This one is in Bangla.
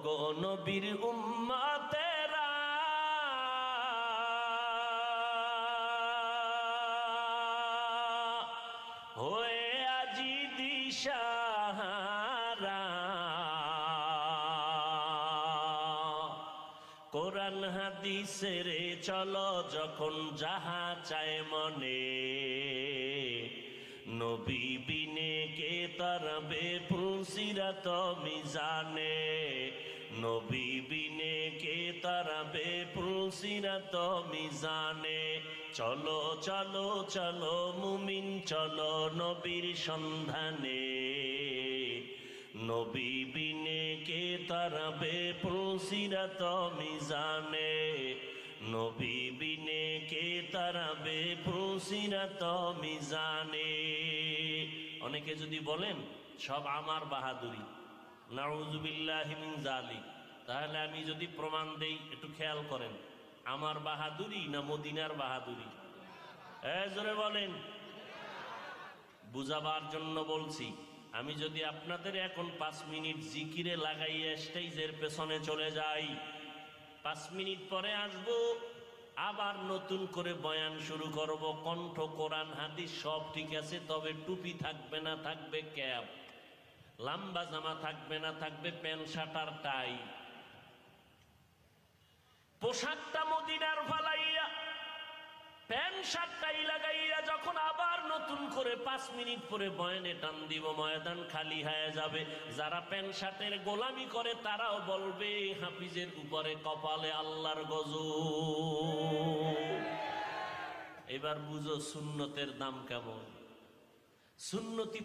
গো নবীর উম্মতেরা হয়ে আজি দিশাহারা, কোরআন হাদিসের চলো যখন যাহা চায় মনে, নবী বিনে কে তারবে ফুলসিরাত মিজানে, নবী বিনে কে তারবে ফুলসিরাত মিজানে। চলো চলো চলো মুমিন চলো নবীর সন্ধানে, নবী বিনে কে তারবে ফুলসিরাত মিজানে, নবী বিনে কে তারাবে ফুলসিরাত মিজানে। অনেকে যদি বলেন সব আমার বাহাদুরি, নাউযুবিল্লাহি মিন যালিক, তাহলে আমি যদি প্রমাণ দেই একটু খেয়াল করেন, আমার বাহাদুরি না মদিনার বাহাদুরি? জোরে বলেন। বুঝাবার জন্য বলছি। আমি যদি আপনাদের এখন 5 মিনিট জিকিরে লাগাইয়া স্টেজের পেছনে চলে যাই, 5 মিনিট পরে আসব, আবার নতুন করে বয়ান শুরু করব। কণ্ঠ কোরআন হাদিস সব ঠিক আছে, তবে টুপি থাকবে না, থাকবে ক্যাপ, লম্বা জামা থাকবে না, থাকবে প্যান্ট শার্ট আর টাই। পোশাকটা মদিনার ফালাইয়া প্যান্ট শার্ট টাই লাগাইয়া যখন আবার নতুন করে 5 মিনিট পরে বয়ানে টান দিব, ময়দান খালি হয়ে যাবে। যারা প্যান্ট শার্টের গোলামি করে তারাও বলবে হাফিজের উপরে কপালে আল্লাহর গজব। এবার বুঝো সুন্নতের দাম কেমন। সুন্নতি